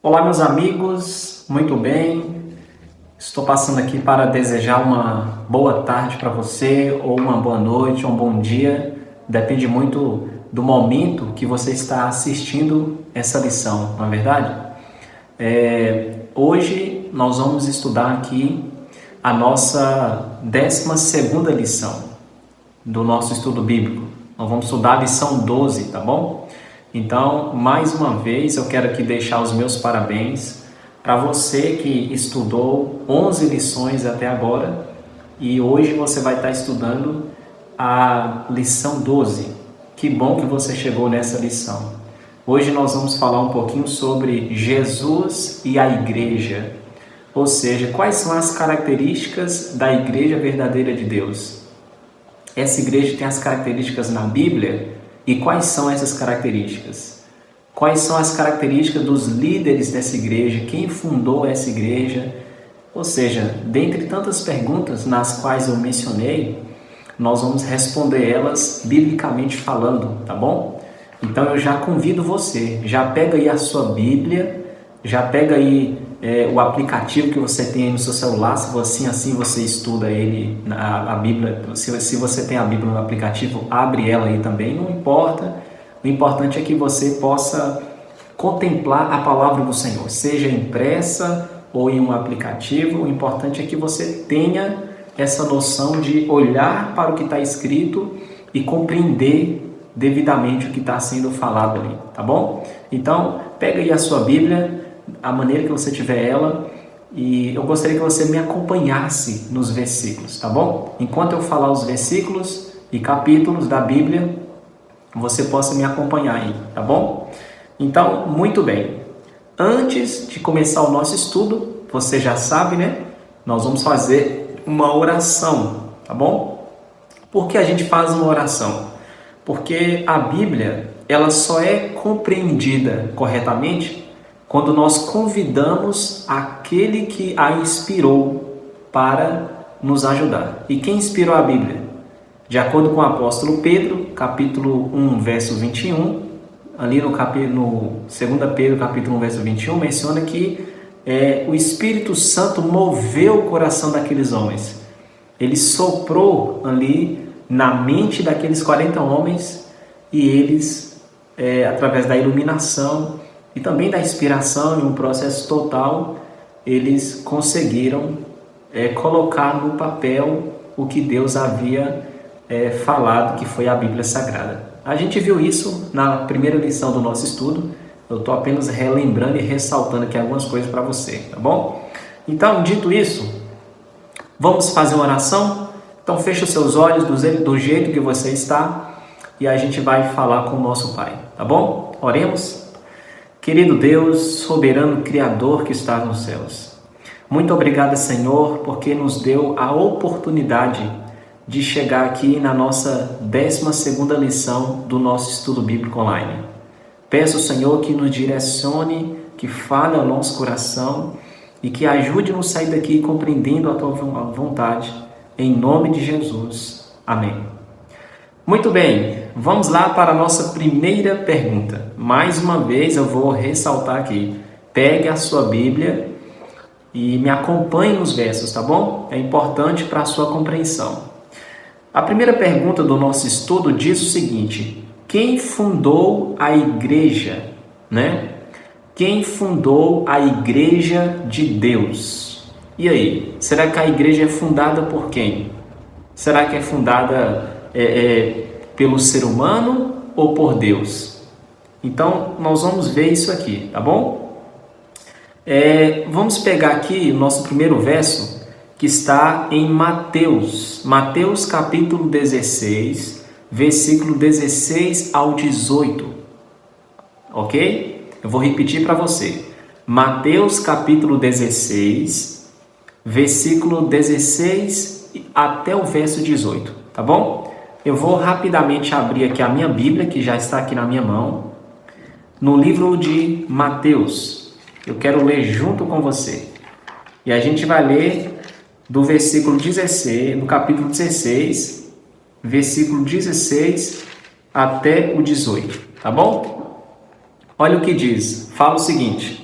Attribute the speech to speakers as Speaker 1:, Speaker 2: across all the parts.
Speaker 1: Olá, meus amigos, muito bem. Estou passando aqui para desejar uma boa tarde para você, ou uma boa noite, ou um bom dia. Depende muito do momento que você está assistindo essa lição, não é verdade? Hoje nós vamos estudar aqui a nossa 12ª lição do nosso estudo bíblico. Nós vamos estudar a lição 12, tá bom? Então, mais uma vez, eu quero aqui deixar os meus parabéns para você que estudou 11 lições até agora e hoje você vai estar estudando a lição 12. Que bom que você chegou nessa lição. Hoje nós vamos falar um pouquinho sobre Jesus e a igreja, ou seja, quais são as características da igreja verdadeira de Deus. Essa igreja tem as características na Bíblia. E quais são essas características? Quais são as características dos líderes dessa igreja? Quem fundou essa igreja? Ou seja, dentre tantas perguntas nas quais eu mencionei, nós vamos responder elas biblicamente falando, tá bom? Então eu já convido você, já pega aí a sua Bíblia, já pega aí o aplicativo que você tem aí no seu celular, se assim você estuda ele, a Bíblia, se você tem a Bíblia no aplicativo, abre ela aí também, não importa, o importante é que você possa contemplar a palavra do Senhor, seja impressa ou em um aplicativo, o importante é que você tenha essa noção de olhar para o que está escrito e compreender devidamente o que está sendo falado ali, tá bom? Então, pega aí a sua Bíblia, a maneira que você tiver ela, e eu gostaria que você me acompanhasse nos versículos, tá bom? Enquanto eu falar os versículos e capítulos da Bíblia, você possa me acompanhar aí, tá bom? Então, muito bem. Antes de começar o nosso estudo, você já sabe, né? Nós vamos fazer uma oração, tá bom? Por que a gente faz uma oração? Porque a Bíblia, ela só é compreendida corretamente quando nós convidamos aquele que a inspirou para nos ajudar. E quem inspirou a Bíblia? De acordo com o apóstolo Pedro, capítulo 1, verso 21, ali no 2 Pedro, capítulo 1, verso 21, menciona que o Espírito Santo moveu o coração daqueles homens. Ele soprou ali na mente daqueles 40 homens e eles, através da iluminação e também da inspiração em um processo total, eles conseguiram colocar no papel o que Deus havia falado, que foi a Bíblia Sagrada. A gente viu isso na primeira lição do nosso estudo, eu estou apenas relembrando e ressaltando aqui algumas coisas para você, tá bom? Então, dito isso, vamos fazer uma oração? Então, feche os seus olhos do jeito que você está e a gente vai falar com o nosso Pai, tá bom? Oremos. Querido Deus, soberano Criador que está nos céus, muito obrigado, Senhor, porque nos deu a oportunidade de chegar aqui na nossa 12ª lição do nosso estudo bíblico online. Peço, Senhor, que nos direcione, que fale ao nosso coração e que ajude-nos a sair daqui compreendendo a Tua vontade, em nome de Jesus. Amém. Muito bem, vamos lá para a nossa primeira pergunta. Mais uma vez eu vou ressaltar aqui. Pegue a sua Bíblia e me acompanhe nos versos, tá bom? É importante para a sua compreensão. A primeira pergunta do nosso estudo diz o seguinte: quem fundou a igreja, né? Quem fundou a igreja de Deus? E aí, será que a igreja é fundada por quem? Será que é fundada pelo ser humano ou por Deus? Então, nós vamos ver isso aqui, tá bom? Vamos pegar aqui o nosso primeiro verso, que está em Mateus. Mateus capítulo 16, versículo 16 ao 18. Ok? Eu vou repetir para você. Mateus capítulo 16, versículo 16 até o verso 18, tá bom? Eu vou rapidamente abrir aqui a minha Bíblia, que já está aqui na minha mão, no livro de Mateus. Eu quero ler junto com você. E a gente vai ler do versículo 16, no capítulo 16, versículo 16 até o 18, tá bom? Olha o que diz, fala o seguinte: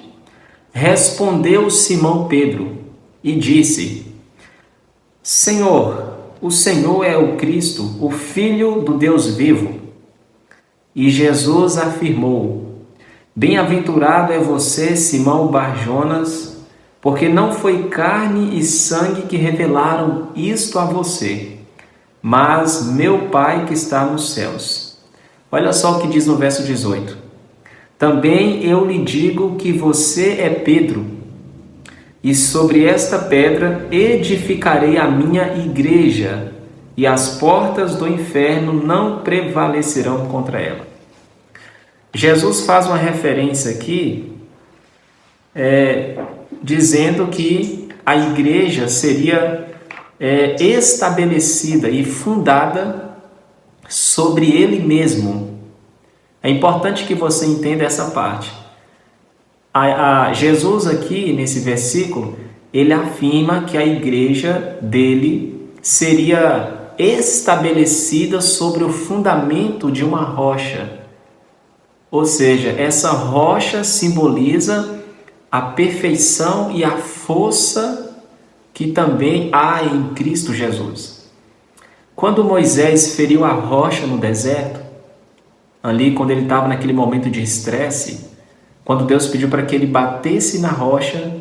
Speaker 1: Respondeu Simão Pedro e disse: Senhor, o Senhor é o Cristo, o Filho do Deus vivo. E Jesus afirmou: Bem-aventurado é você, Simão Bar-Jonas, porque não foi carne e sangue que revelaram isto a você, mas meu Pai que está nos céus. Olha só o que diz no verso 18. Também eu lhe digo que você é Pedro, e sobre esta pedra edificarei a minha igreja, e as portas do inferno não prevalecerão contra ela. Jesus faz uma referência aqui, dizendo que a igreja seria estabelecida e fundada sobre ele mesmo. É importante que você entenda essa parte. Jesus aqui, nesse versículo, ele afirma que a igreja dele seria estabelecida sobre o fundamento de uma rocha. Ou seja, essa rocha simboliza a perfeição e a força que também há em Cristo Jesus. Quando Moisés feriu a rocha no deserto, ali quando ele estava naquele momento de estresse, quando Deus pediu para que ele batesse na rocha,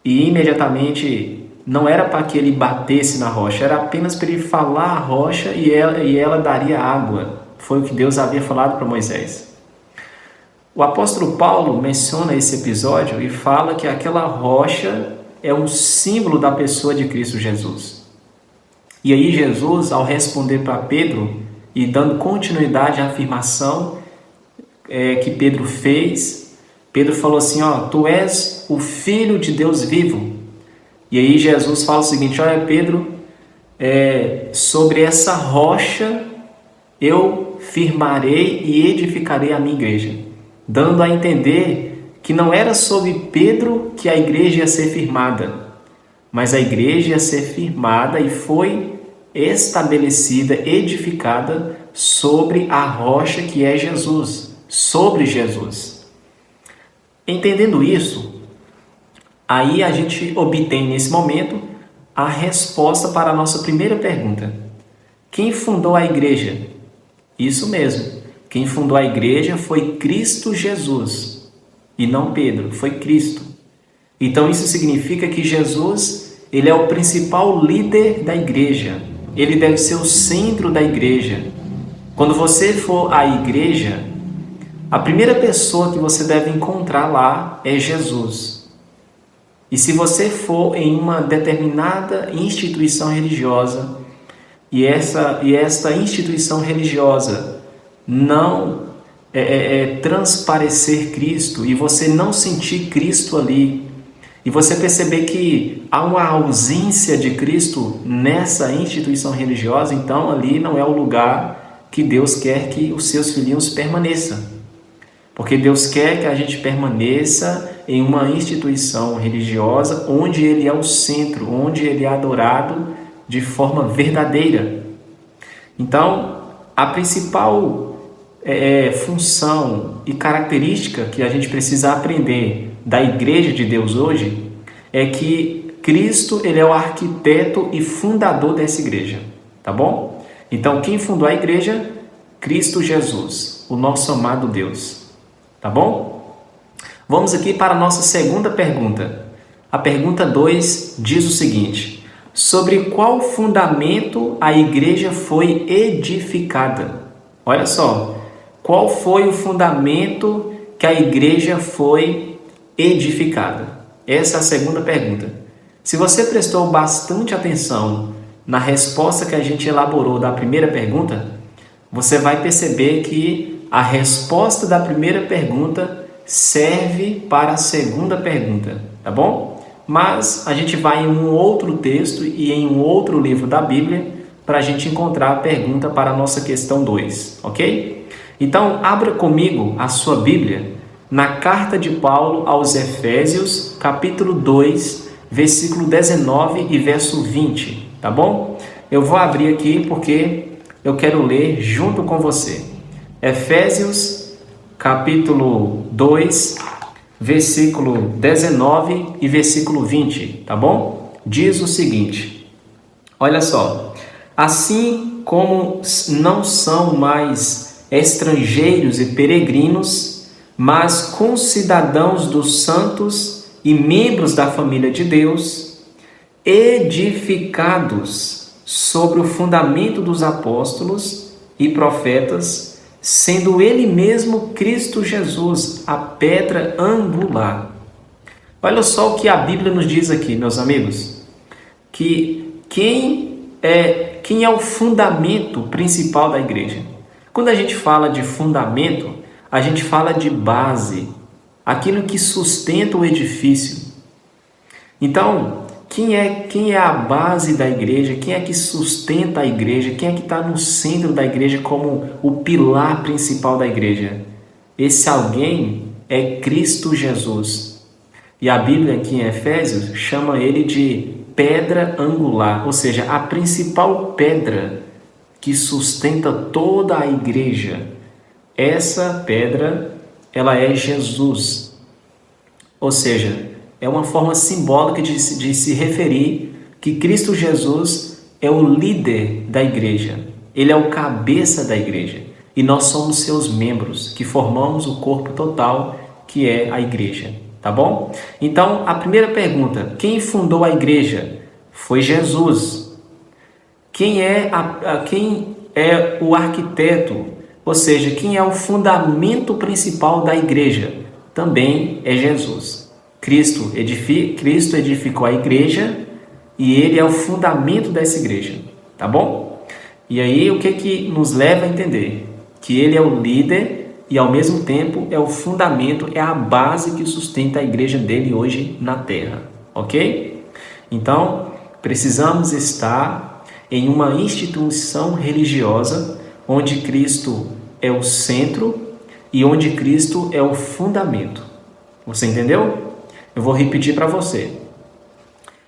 Speaker 1: e imediatamente não era para que ele batesse na rocha, era apenas para ele falar a rocha e ela daria água. Foi o que Deus havia falado para Moisés. O apóstolo Paulo menciona esse episódio e fala que aquela rocha é um símbolo da pessoa de Cristo Jesus. E aí Jesus, ao responder para Pedro e dando continuidade à afirmação que Pedro fez, Pedro falou assim: tu és o Filho de Deus vivo. E aí Jesus fala o seguinte: olha, Pedro, sobre essa rocha eu firmarei e edificarei a minha igreja, dando a entender que não era sobre Pedro que a igreja ia ser firmada, mas a igreja ia ser firmada e foi estabelecida, edificada sobre a rocha que é Jesus, sobre Jesus. Entendendo isso, aí a gente obtém nesse momento a resposta para a nossa primeira pergunta: quem fundou a igreja? Isso mesmo, quem fundou a igreja foi Cristo Jesus, e não Pedro, foi Cristo. Então isso significa que Jesus, ele é o principal líder da igreja, ele deve ser o centro da igreja. Quando você for à igreja, a primeira pessoa que você deve encontrar lá é Jesus. E se você for em uma determinada instituição religiosa e esta instituição religiosa não transparecer Cristo e você não sentir Cristo ali, e você perceber que há uma ausência de Cristo nessa instituição religiosa, então ali não é o lugar que Deus quer que os seus filhinhos permaneçam. Porque Deus quer que a gente permaneça em uma instituição religiosa onde Ele é o centro, onde Ele é adorado de forma verdadeira. Então, a principal função e característica que a gente precisa aprender da igreja de Deus hoje é que Cristo, ele é o arquiteto e fundador dessa igreja, tá bom? Então, quem fundou a igreja? Cristo Jesus, o nosso amado Deus, tá bom? Vamos aqui para a nossa segunda pergunta. A pergunta 2 diz o seguinte: sobre qual fundamento a igreja foi edificada? Olha só, qual foi o fundamento que a igreja foi edificada? Essa é a segunda pergunta. Se você prestou bastante atenção na resposta que a gente elaborou da primeira pergunta, você vai perceber que a resposta da primeira pergunta serve para a segunda pergunta, tá bom? Mas a gente vai em um outro texto e em um outro livro da Bíblia para a gente encontrar a pergunta para a nossa questão 2, ok? Então, abra comigo a sua Bíblia na carta de Paulo aos Efésios, capítulo 2, versículo 19 e verso 20, tá bom? Eu vou abrir aqui porque eu quero ler junto com você. Efésios, capítulo 2, versículo 19 e versículo 20, tá bom? Diz o seguinte, olha só, assim como não são mais estrangeiros e peregrinos, mas concidadãos dos santos e membros da família de Deus, edificados sobre o fundamento dos apóstolos e profetas, sendo ele mesmo Cristo Jesus, a pedra angular. Olha só o que a Bíblia nos diz aqui, meus amigos, que quem é o fundamento principal da igreja. Quando a gente fala de fundamento, a gente fala de base, aquilo que sustenta o edifício. Então, quem é a base da igreja? Quem é que sustenta a igreja? Quem é que está no centro da igreja como o pilar principal da igreja? Esse alguém é Cristo Jesus. E a Bíblia aqui em Efésios chama ele de pedra angular, ou seja, a principal pedra que sustenta toda a igreja. Essa pedra, ela é Jesus. Ou seja, é uma forma simbólica de se referir que Cristo Jesus é o líder da igreja. Ele é o cabeça da igreja. E nós somos seus membros, que formamos o corpo total, que é a igreja. Tá bom? Então, a primeira pergunta, quem fundou a igreja? Foi Jesus. Quem é o arquiteto? Ou seja, quem é o fundamento principal da igreja? Também é Jesus. Cristo edificou a igreja e ele é o fundamento dessa igreja. Tá bom? E aí, o que nos leva a entender? Que ele é o líder e ao mesmo tempo é o fundamento, é a base que sustenta a igreja dele hoje na terra, ok? Então, precisamos estar em uma instituição religiosa onde Cristo é o centro e onde Cristo é o fundamento. Você entendeu? Eu vou repetir para você.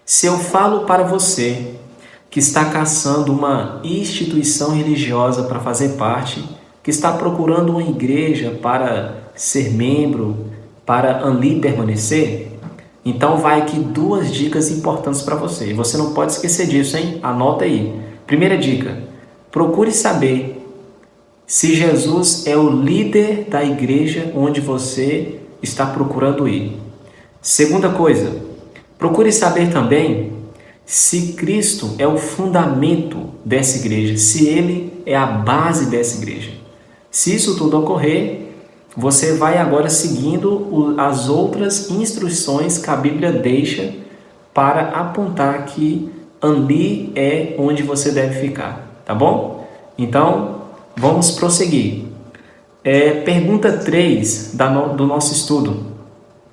Speaker 1: Se eu falo para você que está caçando uma instituição religiosa para fazer parte, que está procurando uma igreja para ser membro, para ali permanecer, então vai aqui 2 dicas importantes para você. E você não pode esquecer disso, hein? Anota aí. Primeira dica, procure saber se Jesus é o líder da igreja onde você está procurando ir. Segunda coisa, procure saber também se Cristo é o fundamento dessa igreja, se ele é a base dessa igreja. Se isso tudo ocorrer, você vai agora seguindo as outras instruções que a Bíblia deixa para apontar que ali é onde você deve ficar, tá bom? Então, vamos prosseguir. Pergunta 3 do nosso estudo.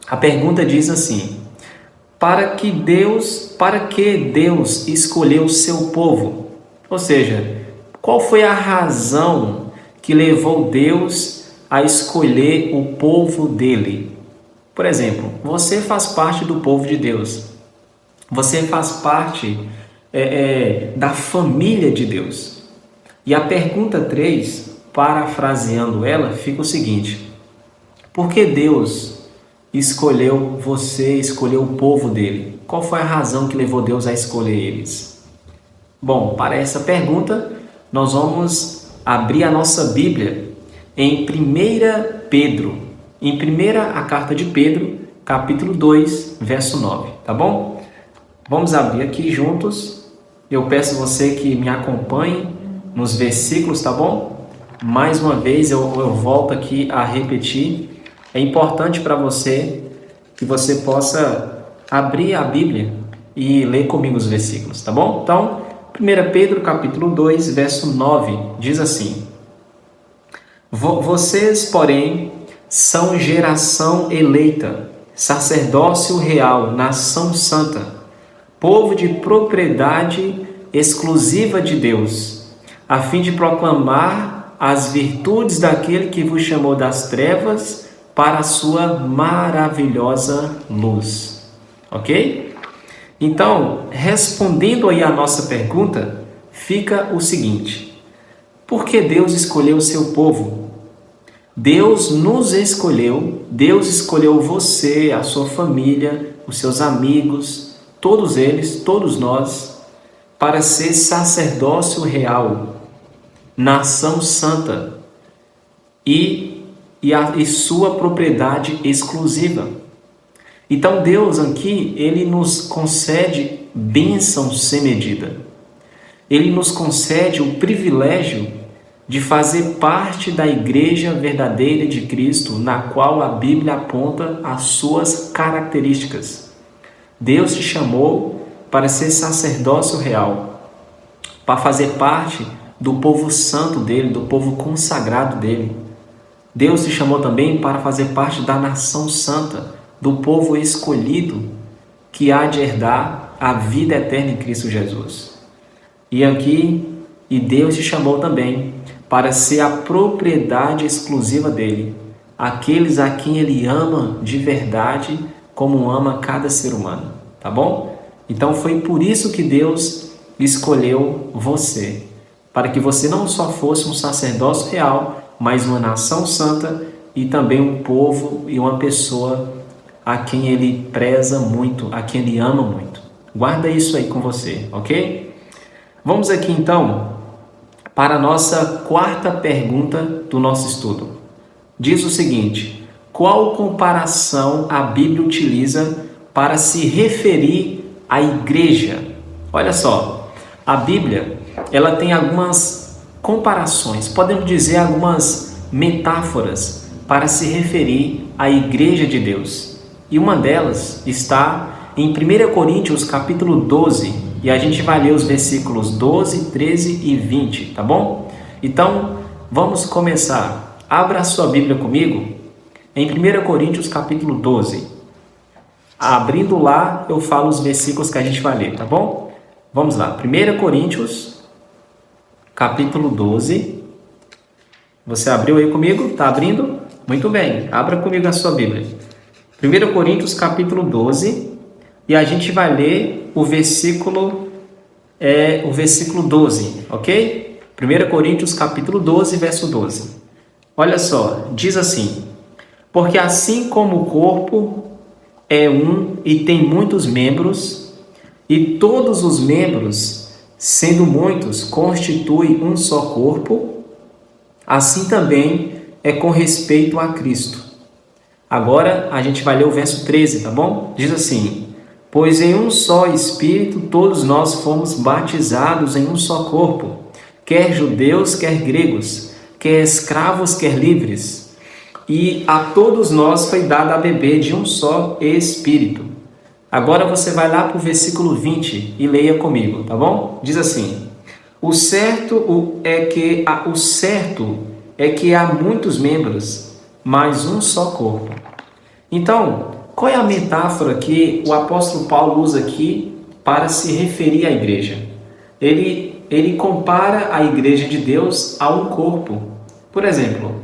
Speaker 1: A pergunta diz assim: para que Deus escolheu o seu povo? Ou seja, qual foi a razão que levou Deus a escolher o povo dele? Por exemplo, você faz parte do povo de Deus. Você faz parte da família de Deus. E a pergunta 3, parafraseando ela, fica o seguinte: por que Deus escolheu você, escolheu o povo dele? Qual foi a razão que levou Deus a escolher eles? Bom, para essa pergunta, nós vamos abrir a nossa Bíblia em 1 Pedro, a carta de Pedro, capítulo 2, verso 9, tá bom? Vamos abrir aqui juntos. Eu peço a você que me acompanhe nos versículos, tá bom? Mais uma vez eu volto aqui a repetir. É importante para você que você possa abrir a Bíblia e ler comigo os versículos, tá bom? Então, 1 Pedro capítulo 2, verso 9, diz assim: vocês, porém, são geração eleita, sacerdócio real, nação santa, povo de propriedade exclusiva de Deus, a fim de proclamar as virtudes daquele que vos chamou das trevas para a sua maravilhosa luz. Ok? Então, respondendo aí a nossa pergunta, fica o seguinte: por que Deus escolheu o seu povo? Deus nos escolheu, Deus escolheu você, a sua família, os seus amigos, todos eles, todos nós, para ser sacerdócio real, nação santa e sua propriedade exclusiva. Então Deus aqui, Ele nos concede bênção sem medida. Ele nos concede o privilégio de fazer parte da igreja verdadeira de Cristo, na qual a Bíblia aponta as suas características. Deus te chamou para ser sacerdócio real, para fazer parte do povo santo dele, do povo consagrado dele. Deus te chamou também para fazer parte da nação santa, do povo escolhido, que há de herdar a vida eterna em Cristo Jesus. E Deus te chamou também para ser a propriedade exclusiva dele, aqueles a quem ele ama de verdade, como ama cada ser humano, tá bom? Então foi por isso que Deus escolheu você, para que você não só fosse um sacerdócio real, mas uma nação santa e também um povo e uma pessoa a quem ele preza muito, a quem ele ama muito. Guarda isso aí com você, ok? Vamos aqui então para a nossa quarta pergunta do nosso estudo. Diz o seguinte: qual comparação a Bíblia utiliza para se referir à igreja? Olha só, a Bíblia ela tem algumas comparações, podemos dizer algumas metáforas para se referir à igreja de Deus. E uma delas está em 1 Coríntios capítulo 12, e a gente vai ler os versículos 12, 13 e 20, tá bom? Então, vamos começar. Abra a sua Bíblia comigo em 1 Coríntios capítulo 12. Abrindo lá, eu falo os versículos que a gente vai ler, tá bom? Vamos lá, 1 Coríntios capítulo 12. Você abriu aí comigo? Tá abrindo? Muito bem, abra comigo a sua Bíblia. 1 Coríntios capítulo 12, e a gente vai ler o versículo 12, ok? 1 Coríntios capítulo 12, verso 12. Olha só, diz assim: porque assim como o corpo é um e tem muitos membros, e todos os membros, sendo muitos, constituem um só corpo, assim também é com respeito a Cristo. Agora a gente vai ler o verso 13, tá bom? Diz assim: pois em um só Espírito todos nós fomos batizados em um só corpo, quer judeus, quer gregos, quer escravos, quer livres, e a todos nós foi dado a beber de um só Espírito. Agora você vai lá para o versículo 20 e leia comigo, tá bom? Diz assim: o certo é que há muitos membros, mas um só corpo. Então, qual é a metáfora que o apóstolo Paulo usa aqui para se referir à igreja? Ele compara a igreja de Deus a um corpo. Por exemplo,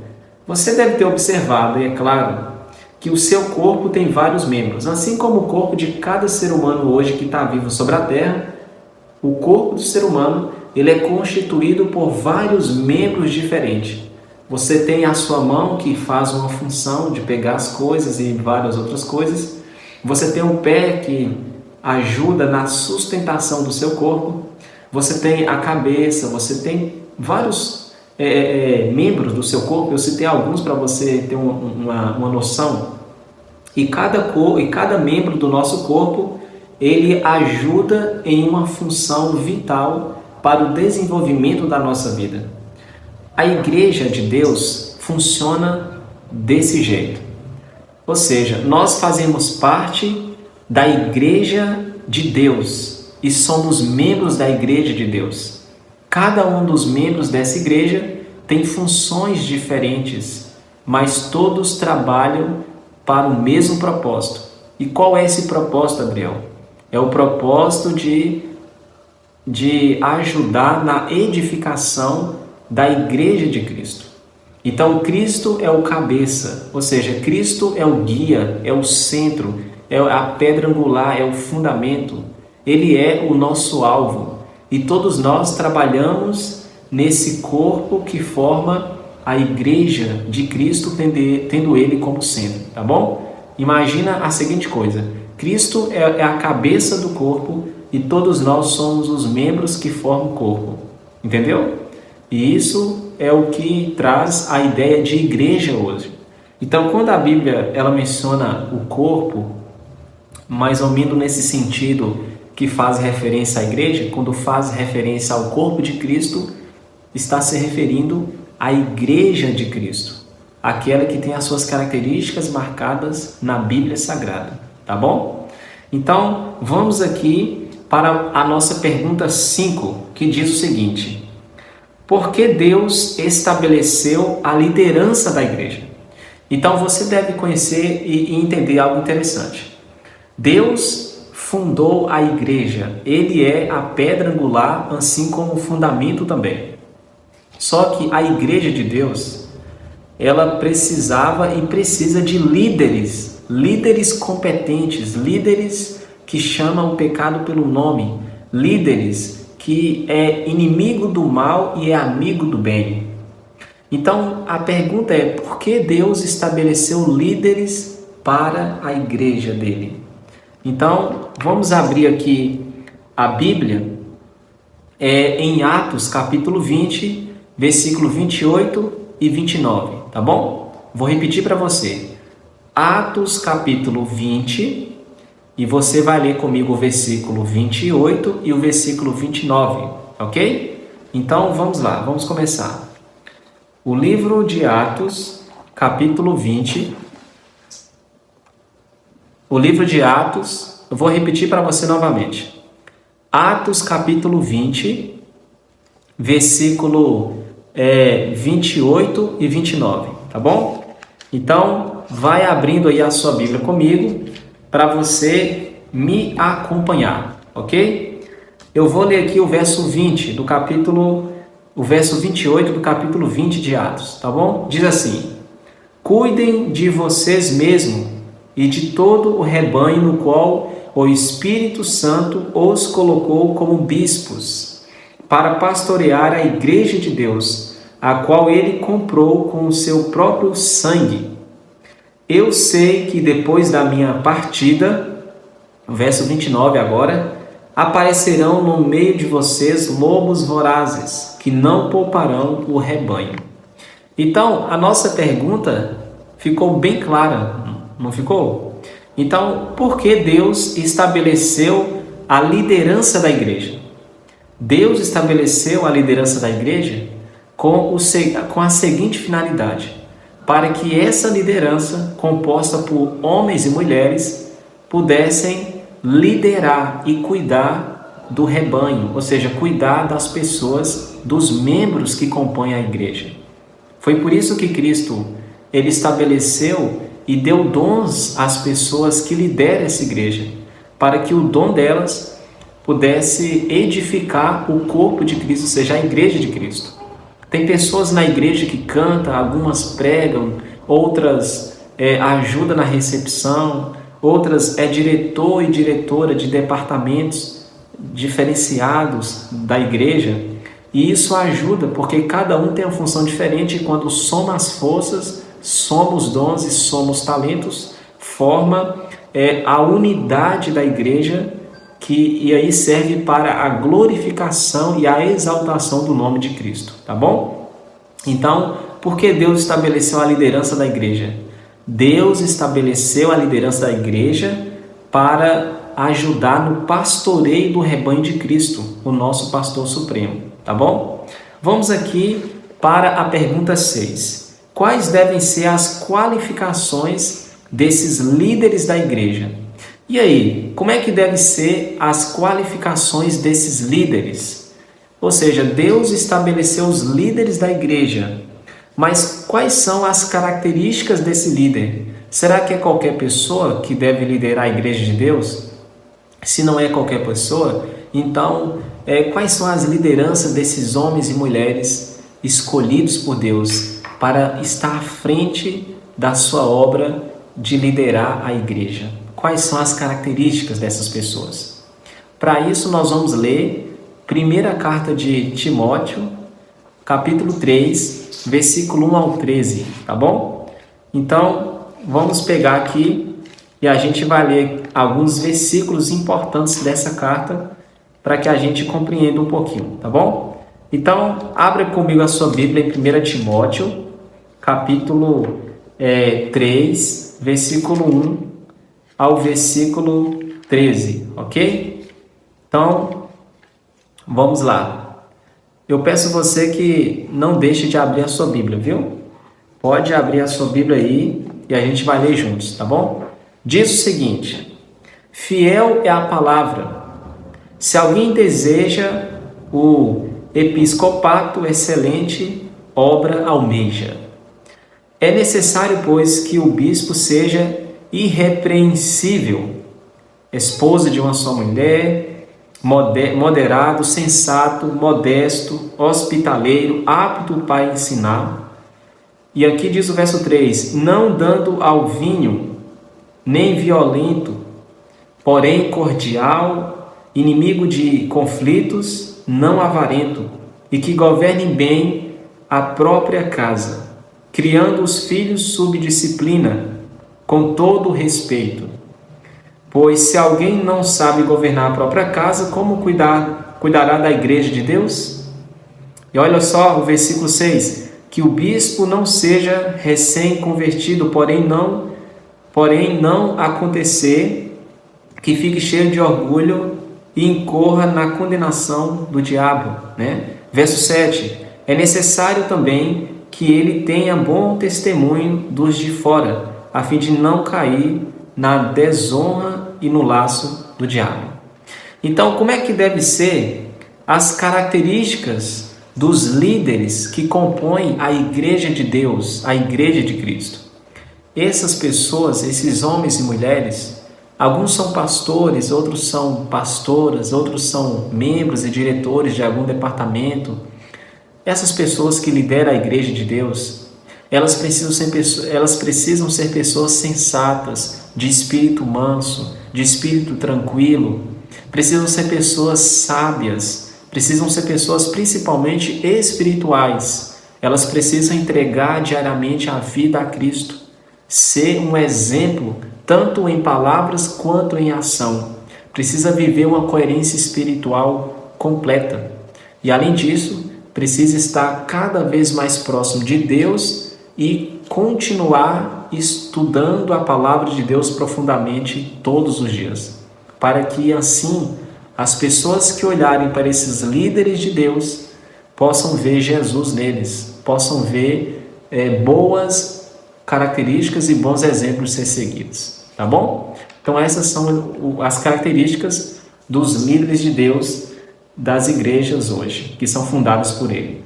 Speaker 1: você deve ter observado, e é claro, que o seu corpo tem vários membros. Assim como o corpo de cada ser humano hoje que está vivo sobre a terra, o corpo do ser humano ele é constituído por vários membros diferentes. Você tem a sua mão que faz uma função de pegar as coisas e várias outras coisas. Você tem o pé que ajuda na sustentação do seu corpo. Você tem a cabeça, você tem vários membros do seu corpo. Eu citei alguns para você ter uma noção. E cada membro do nosso corpo, ele ajuda em uma função vital para o desenvolvimento da nossa vida. A igreja de Deus funciona desse jeito. Ou seja, nós fazemos parte da igreja de Deus e somos membros da igreja de Deus. Cada um dos membros dessa igreja tem funções diferentes, mas todos trabalham para o mesmo propósito. E qual é esse propósito, Adriel? É o propósito de ajudar na edificação da igreja de Cristo. Então Cristo é o cabeça, ou seja, Cristo é o guia, é o centro, é a pedra angular, é o fundamento. Ele é o nosso alvo e todos nós trabalhamos nesse corpo que forma a igreja de Cristo tendo ele como centro, tá bom? Imagina a seguinte coisa: Cristo é a cabeça do corpo e todos nós somos os membros que formam o corpo, entendeu? E isso é o que traz a ideia de igreja hoje. Então, quando a Bíblia ela menciona o corpo, mais ou menos nesse sentido que faz referência à igreja, quando faz referência ao corpo de Cristo, está se referindo à igreja de Cristo, aquela que tem as suas características marcadas na Bíblia Sagrada, tá bom? Então, vamos aqui para a nossa pergunta 5, que diz o seguinte: por que Deus estabeleceu a liderança da igreja? Então, você deve conhecer e entender algo interessante. Deus fundou a igreja, ele é a pedra angular, assim como o fundamento também. Só que a igreja de Deus, ela precisava e precisa de líderes competentes, líderes que chamam o pecado pelo nome, líderes que é inimigo do mal e é amigo do bem. Então, a pergunta é: por que Deus estabeleceu líderes para a igreja dele? Então, vamos abrir aqui a Bíblia em Atos capítulo 20, versículo 28 e 29, tá bom? Vou repetir para você. Atos capítulo 20, e você vai ler comigo o versículo 28 e o versículo 29, ok? Então, vamos lá, vamos começar. O livro de Atos, capítulo 20. O livro de Atos, eu vou repetir para você novamente. Atos, capítulo 20, versículo 28 e 29, tá bom? Então, vai abrindo aí a sua Bíblia comigo para você me acompanhar, ok? Eu vou ler aqui o verso 20 do capítulo, o verso 28 do capítulo 20 de Atos, tá bom? Diz assim: cuidem de vocês mesmos e de todo o rebanho no qual o Espírito Santo os colocou como bispos, para pastorear a igreja de Deus, a qual ele comprou com o seu próprio sangue. Eu sei que depois da minha partida, verso 29 agora, aparecerão no meio de vocês lobos vorazes, que não pouparão o rebanho. Então, a nossa pergunta ficou bem clara, não ficou? Então, por que Deus estabeleceu a liderança da igreja? Deus estabeleceu a liderança da igreja com a seguinte finalidade: para que essa liderança, composta por homens e mulheres, pudessem liderar e cuidar do rebanho, ou seja, cuidar das pessoas, dos membros que compõem a igreja. Foi por isso que Cristo ele estabeleceu e deu dons às pessoas que lideram essa igreja, para que o dom delas pudesse edificar o corpo de Cristo, ou seja, a igreja de Cristo. Tem pessoas na igreja que cantam, algumas pregam, outras ajudam na recepção, outras é diretor e diretora de departamentos diferenciados da igreja, e isso ajuda porque cada um tem uma função diferente, e quando soma as forças, soma os dons e soma os talentos, forma a unidade da igreja, e aí serve para a glorificação e a exaltação do nome de Cristo, tá bom? Então, por que Deus estabeleceu a liderança da igreja? Deus estabeleceu a liderança da igreja para ajudar no pastoreio do rebanho de Cristo, o nosso pastor supremo, tá bom? Vamos aqui para a pergunta 6. Quais devem ser as qualificações desses líderes da igreja? E aí, como é que devem ser as qualificações desses líderes? Ou seja, Deus estabeleceu os líderes da igreja, mas quais são as características desse líder? Será que é qualquer pessoa que deve liderar a igreja de Deus? Se não é qualquer pessoa, então quais são as lideranças desses homens e mulheres escolhidos por Deus para estar à frente da sua obra de liderar a igreja? Quais são as características dessas pessoas? Para isso, nós vamos ler primeira carta de Timóteo, capítulo 3, versículo 1 ao 13, tá bom? Então, vamos pegar aqui e a gente vai ler alguns versículos importantes dessa carta para que a gente compreenda um pouquinho, tá bom? Então, abra comigo a sua Bíblia em 1 Timóteo, capítulo 3, versículo 1 ao versículo 13, ok? Então, vamos lá. Eu peço você que não deixe de abrir a sua Bíblia, viu? Pode abrir a sua Bíblia aí e a gente vai ler juntos, tá bom? Diz o seguinte: fiel é a palavra. Se alguém deseja o episcopato, excelente obra almeja. É necessário, pois, que o bispo seja irrepreensível, esposo de uma só mulher, moderado, sensato, modesto, hospitaleiro, apto para ensinar. E aqui diz o verso 3, não dando ao vinho, nem violento, porém cordial, inimigo de conflitos, não avarento, e que governe bem a própria casa, criando os filhos sob disciplina, com todo respeito. Pois se alguém não sabe governar a própria casa, como cuidará da igreja de Deus? E olha só o versículo 6, que o bispo não seja recém-convertido, porém não acontecer que fique cheio de orgulho e incorra na condenação do diabo, né? Verso 7, é necessário também que ele tenha bom testemunho dos de fora, a fim de não cair na desonra e no laço do diabo. Então, como é que deve ser as características dos líderes que compõem a igreja de Deus, a igreja de Cristo? Essas pessoas, esses homens e mulheres, alguns são pastores, outros são pastoras, outros são membros e diretores de algum departamento. Essas pessoas que lideram a igreja de Deus, elas precisam ser pessoas sensatas, de espírito manso, de espírito tranquilo, precisam ser pessoas sábias, precisam ser pessoas principalmente espirituais. Elas precisam entregar diariamente a vida a Cristo, ser um exemplo tanto em palavras quanto em ação. Precisa viver uma coerência espiritual completa. E além disso, precisa estar cada vez mais próximo de Deus e continuar estudando a palavra de Deus profundamente todos os dias, para que assim as pessoas que olharem para esses líderes de Deus possam ver Jesus neles, possam ver boas características e bons exemplos ser seguidos, tá bom? Então essas são as características dos líderes de Deus das igrejas hoje, que são fundadas por ele.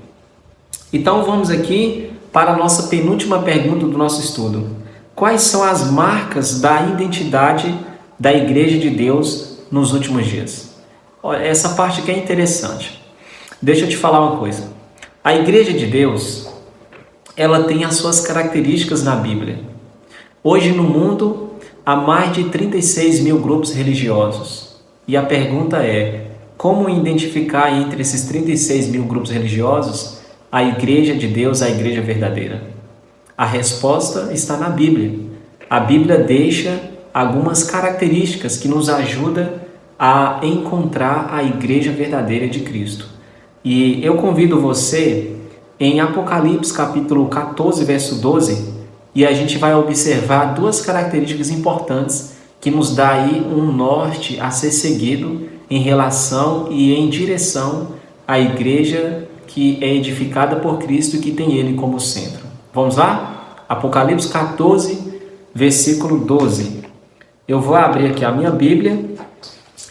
Speaker 1: Então vamos aqui para a nossa penúltima pergunta do nosso estudo. Quais são as marcas da identidade da igreja de Deus nos últimos dias? Olha, essa parte aqui é interessante. Deixa eu te falar uma coisa. A igreja de Deus, ela tem as suas características na Bíblia. Hoje no mundo, há mais de 36 mil grupos religiosos. E a pergunta é, como identificar entre esses 36 mil grupos religiosos a igreja de Deus, a igreja verdadeira? A resposta está na Bíblia. A Bíblia deixa algumas características que nos ajudam a encontrar a igreja verdadeira de Cristo. E eu convido você em Apocalipse capítulo 14, verso 12, e a gente vai observar duas características importantes que nos dá aí um norte a ser seguido em relação e em direção à igreja que é edificada por Cristo e que tem Ele como centro. Vamos lá? Apocalipse 14, versículo 12. Eu vou abrir aqui a minha Bíblia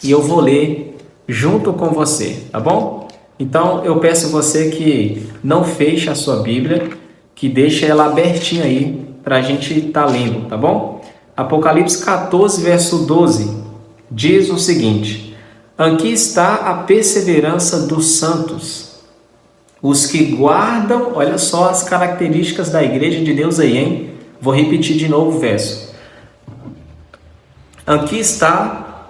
Speaker 1: e eu vou ler junto com você, tá bom? Então eu peço a você que não feche a sua Bíblia, que deixe ela abertinha aí para a gente estar lendo, tá bom? Apocalipse 14, verso 12, diz o seguinte: aqui está a perseverança dos santos, os que guardam, olha só as características da igreja de Deus aí, hein? Vou repetir de novo o verso. Aqui está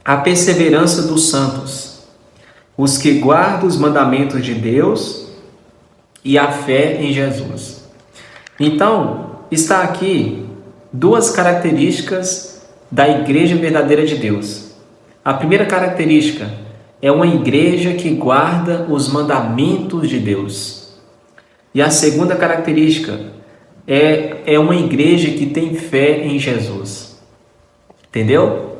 Speaker 1: a perseverança dos santos, os que guardam os mandamentos de Deus e a fé em Jesus. Então, está aqui duas características da igreja verdadeira de Deus. A primeira característica é uma igreja que guarda os mandamentos de Deus. E a segunda característica é uma igreja que tem fé em Jesus. Entendeu?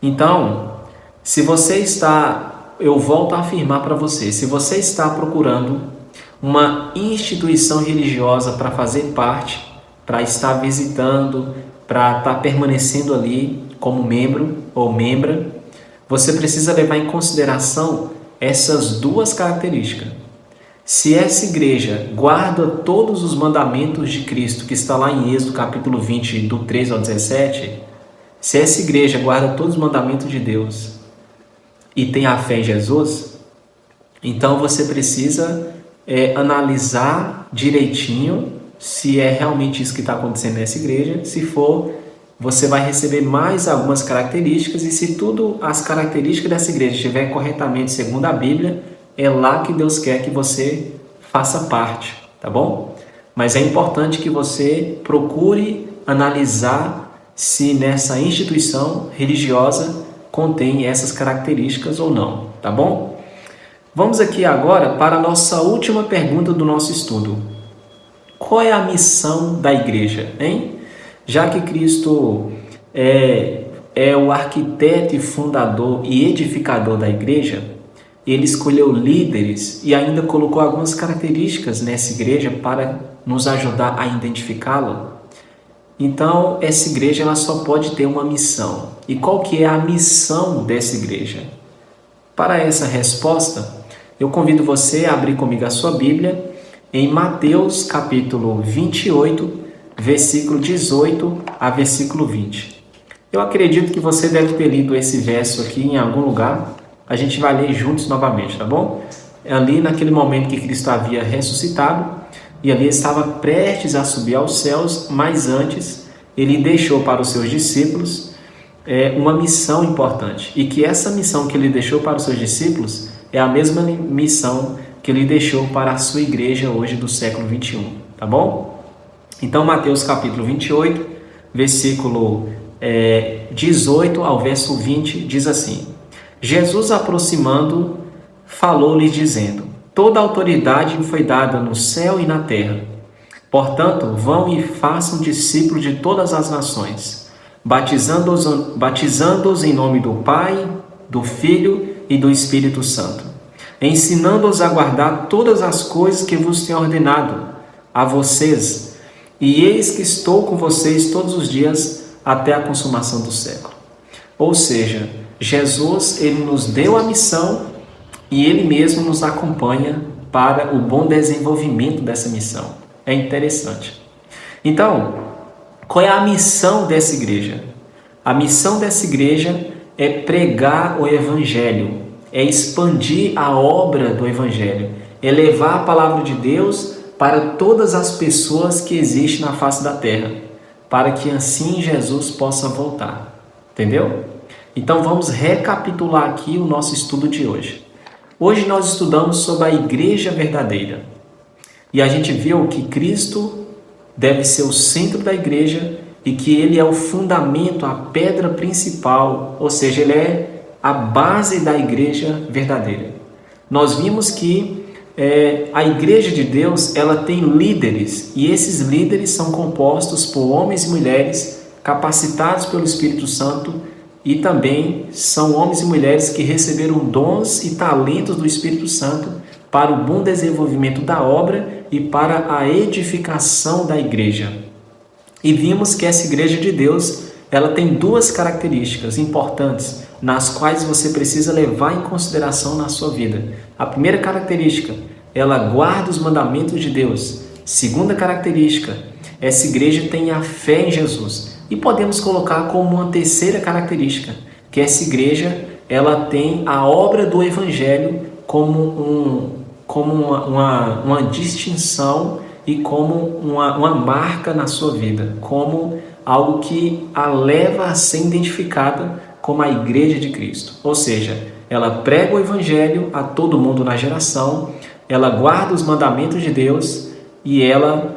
Speaker 1: Então, se você está, eu volto a afirmar para você, se você está procurando uma instituição religiosa para fazer parte, para estar visitando, para estar permanecendo ali como membro ou membra, você precisa levar em consideração essas duas características. Se essa igreja guarda todos os mandamentos de Cristo, que está lá em Êxodo capítulo 20, do 13 ao 17, se essa igreja guarda todos os mandamentos de Deus e tem a fé em Jesus, então você precisa analisar direitinho se é realmente isso que está acontecendo nessa igreja. Se for, você vai receber mais algumas características, e se tudo as características dessa igreja estiver corretamente segundo a Bíblia, é lá que Deus quer que você faça parte, tá bom? Mas é importante que você procure analisar se nessa instituição religiosa contém essas características ou não, tá bom? Vamos aqui agora para a nossa última pergunta do nosso estudo. Qual é a missão da igreja, hein? Já que Cristo é o arquiteto e fundador e edificador da igreja, ele escolheu líderes e ainda colocou algumas características nessa igreja para nos ajudar a identificá-la. Então, essa igreja ela só pode ter uma missão. E qual que é a missão dessa igreja? Para essa resposta, eu convido você a abrir comigo a sua Bíblia em Mateus capítulo 28, versículo 18 a versículo 20. Eu acredito que você deve ter lido esse verso aqui em algum lugar. A gente vai ler juntos novamente, tá bom? Ali naquele momento que Cristo havia ressuscitado, e ali estava prestes a subir aos céus, mas antes ele deixou para os seus discípulos uma missão importante. E que essa missão que ele deixou para os seus discípulos é a mesma missão que ele deixou para a sua igreja hoje do século 21, tá bom? Então, Mateus capítulo 28, versículo 18 ao verso 20, diz assim: Jesus, aproximando, falou-lhes dizendo: toda autoridade me foi dada no céu e na terra. Portanto, vão e façam discípulos de todas as nações, batizando-os em nome do Pai, do Filho e do Espírito Santo, ensinando-os a guardar todas as coisas que vos tenho ordenado a vocês, e eis que estou com vocês todos os dias até a consumação do século. Ou seja, Jesus ele nos deu a missão e ele mesmo nos acompanha para o bom desenvolvimento dessa missão. É interessante. Então, qual é a missão dessa igreja? A missão dessa igreja é pregar o Evangelho, é expandir a obra do Evangelho, é levar a palavra de Deus para todas as pessoas que existem na face da terra, para que assim Jesus possa voltar. Entendeu? Então vamos recapitular aqui o nosso estudo de hoje. Hoje nós estudamos sobre a igreja verdadeira. E a gente viu que Cristo deve ser o centro da igreja e que ele é o fundamento, a pedra principal, ou seja, ele é a base da igreja verdadeira. Nós vimos que a igreja de Deus ela tem líderes, e esses líderes são compostos por homens e mulheres capacitados pelo Espírito Santo, e também são homens e mulheres que receberam dons e talentos do Espírito Santo para o bom desenvolvimento da obra e para a edificação da igreja. E vimos que essa igreja de Deus ela tem duas características importantes nas quais você precisa levar em consideração na sua vida. A primeira característica, ela guarda os mandamentos de Deus. Segunda característica, essa igreja tem a fé em Jesus. E podemos colocar como uma terceira característica, que essa igreja ela tem a obra do Evangelho como uma distinção e como uma marca na sua vida, como algo que a leva a ser identificada como a igreja de Cristo. Ou seja, ela prega o Evangelho a todo mundo na geração, ela guarda os mandamentos de Deus e ela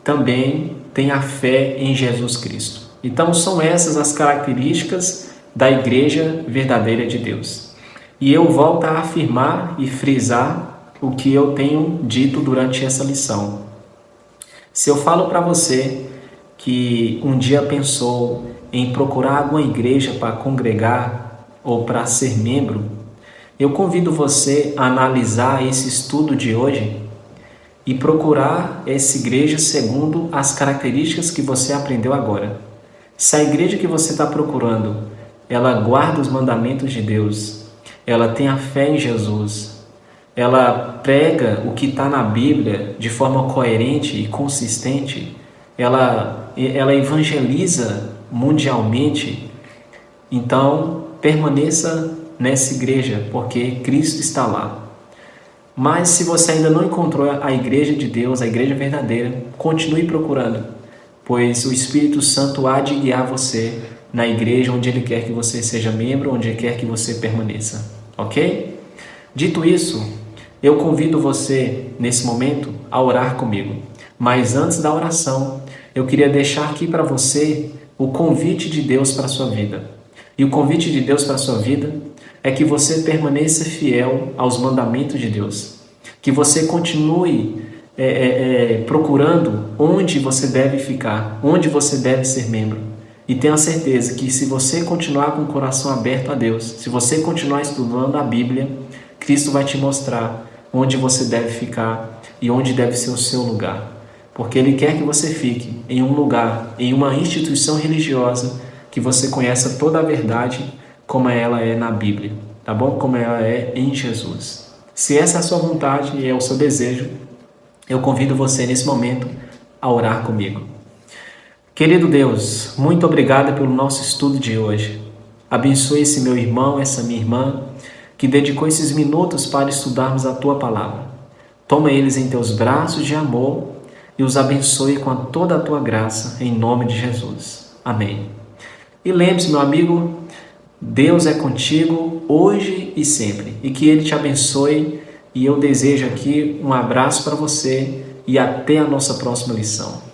Speaker 1: também tem a fé em Jesus Cristo. Então são essas as características da igreja verdadeira de Deus. E eu volto a afirmar e frisar o que eu tenho dito durante essa lição. Se eu falo para você que um dia pensou em procurar alguma igreja para congregar ou para ser membro, eu convido você a analisar esse estudo de hoje e procurar essa igreja segundo as características que você aprendeu agora. Se a igreja que você está procurando, ela guarda os mandamentos de Deus, ela tem a fé em Jesus, ela prega o que está na Bíblia de forma coerente e consistente, ela evangeliza mundialmente, então permaneça nessa igreja, porque Cristo está lá. Mas se você ainda não encontrou a igreja de Deus, a igreja verdadeira, continue procurando, pois o Espírito Santo há de guiar você na igreja onde Ele quer que você seja membro, onde Ele quer que você permaneça, ok? Dito isso, eu convido você, nesse momento, a orar comigo. Mas antes da oração, eu queria deixar aqui para você o convite de Deus para a sua vida. E o convite de Deus para a sua vida é que você permaneça fiel aos mandamentos de Deus. Que você continue procurando onde você deve ficar, onde você deve ser membro. E tenha certeza que se você continuar com o coração aberto a Deus, se você continuar estudando a Bíblia, Cristo vai te mostrar onde você deve ficar e onde deve ser o seu lugar. Porque Ele quer que você fique em um lugar, em uma instituição religiosa, que você conheça toda a verdade como ela é na Bíblia, tá bom? Como ela é em Jesus. Se essa é a sua vontade e é o seu desejo, eu convido você nesse momento a orar comigo. Querido Deus, muito obrigado pelo nosso estudo de hoje. Abençoe esse meu irmão, essa minha irmã, que dedicou esses minutos para estudarmos a Tua Palavra. Toma eles em Teus braços de amor e os abençoe com toda a Tua graça, em nome de Jesus. Amém. E lembre-se, meu amigo, Deus é contigo hoje e sempre, e que Ele te abençoe, e eu desejo aqui um abraço para você e até a nossa próxima lição.